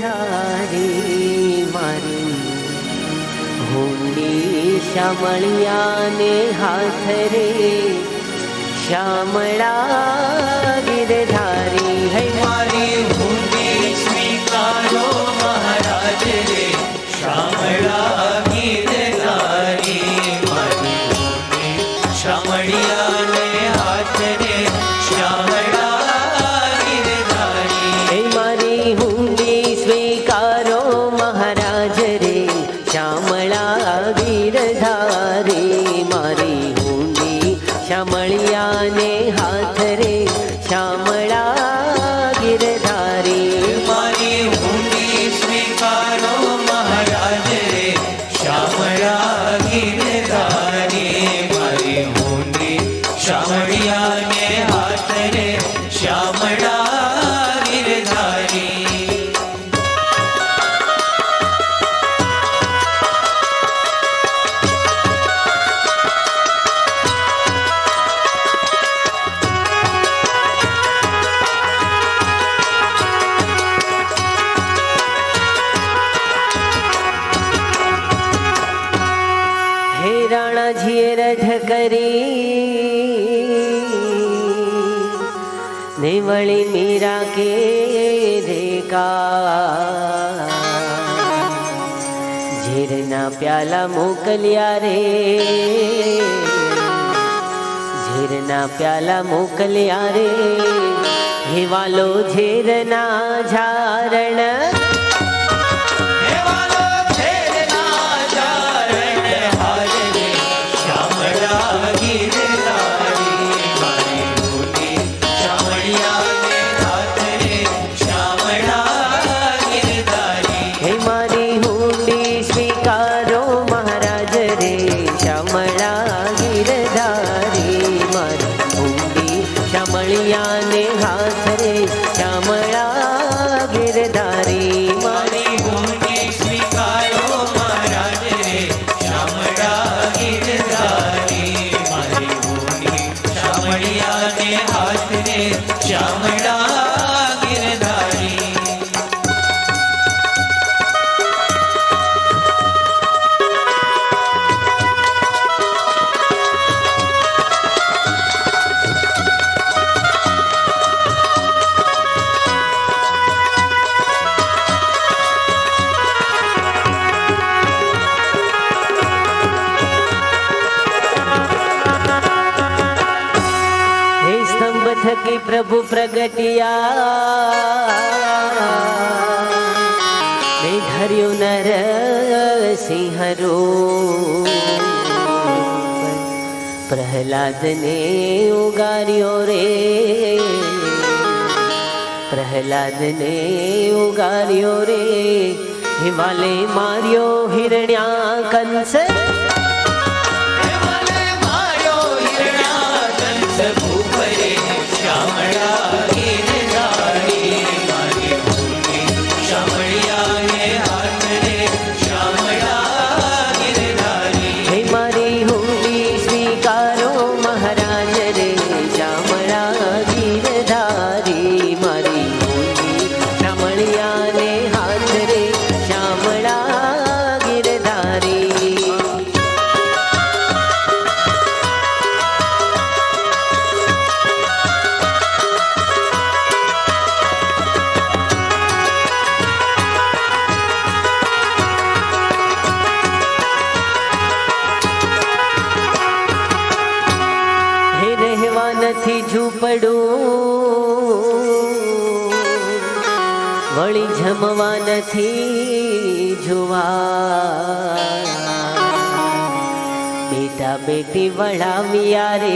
गिरधारी मारी हुंडी शामळियाने हाथ रे श्यामळा गिरधारी है मारी हुंडी स्वीकारो महाराज रे श्यामळा गिरधारी मारी हुंडी शामळियाने हाथ रे श्यामळा गिरधारी हे मारी हुंडी स्वीकारो महाराज रे श्यामळा गिरधारी मारी हुंडी शामळियाने हाथ रे श्यामळा गिरधारी मारी हुंडी स्वीकारो महाराज रे श्यामळा गिरधारी मारी हुंडी शामळियाने हाथ रे श्यामळा गिरधारी राणाजीए रठ करी नेवળી मीरा के देखा झीरना प्याला मोकलिया रे झीरना प्याला मोकलिया रे हे वालो झीरना झारण शामळियाने हाथ रे श्यामळा गिरधारी मारी हुंडी स्वीकारो महाराज रे श्यामळा गिरधारी मारी हुंडी शामळियाने हाथ रे श्यामळा गिरधारी थकी प्रभु प्रगटिया ने धर्यो नर सिंह रूप प्रहलाद ने उगार्यो रे प्रहलाद ने उगार्यो रे हिमालय मार्यो हिरण्या कंस श्यामळा गिरधारी मारी हुंडी शामळियाने हाथ रे श्यामळा गिरधारी हे मारी हुंडी स्वीकारो महाराज रे श्यामळा गिरधारी मारी हुंडी शामळियाने हाथ रे श्यामळा गिरधारी નથી ઝૂંપડું વળી જમવા નથી જોવા બેટા બેટી વળાવ્યા રે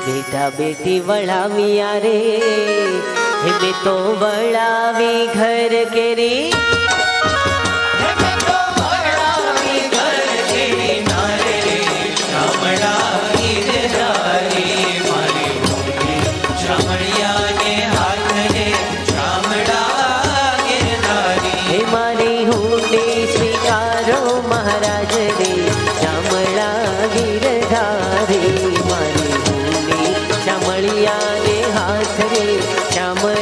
બેટા બેટી વળાવ્યા રે મેં તો વળાવી ઘર કેરી श्यामळा गिरधारी मारी हुंडी शामळियाने हाथ रे श्यामळा गिरधारी हे मारी हुंडी स्वीकारो महाराज रे श्यामळा गिरधारी मारी हुंडी शामळियाने हाथ रे श्यामळा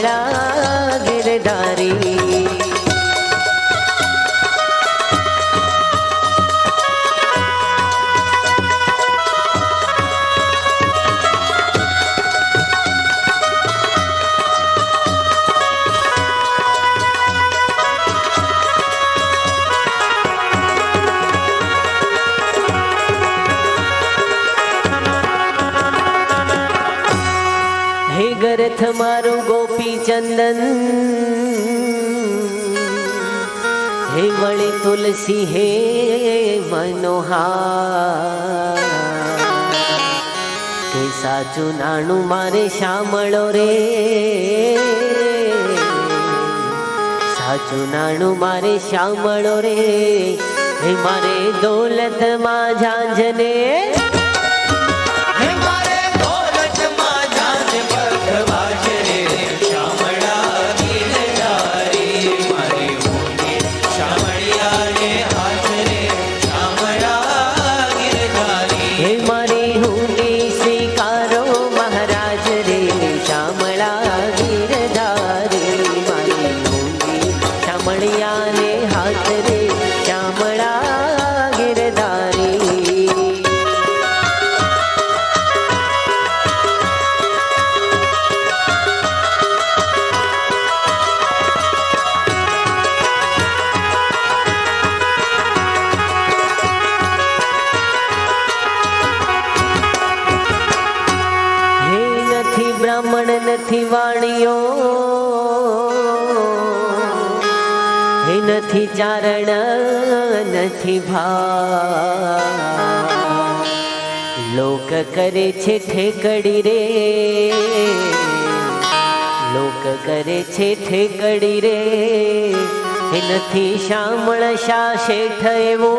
મારું ગોપી ચંદન હે વળી તુલસી હે મનોહાર કે સાચું નાણું મારે શામળો રે સાચું નાણું મારે શામળો રે હે મારે દોલતમાં ઝાંઝને હે મારે દોલતમાં જાન પગવાજ રે શામળા ગિરધારી મારી હોડી શામળિયાને હાથ રે શામળા ગિરધારી હે મારી હુંડી સ્વીકારો મહારાજ રે શામળા ગિરધારી મારી હુંડી શામળિયાને હાથ રે શામળા ગિરધારી હે નથી બ્રાહ્મણ નથી વાણીઓ હે નથી ચારણ નથી ભા લોક કરે છે ઠેકડી રે લોક કરે છે ઠેકડી રે હે નથી શામળ શા શેઠ એવો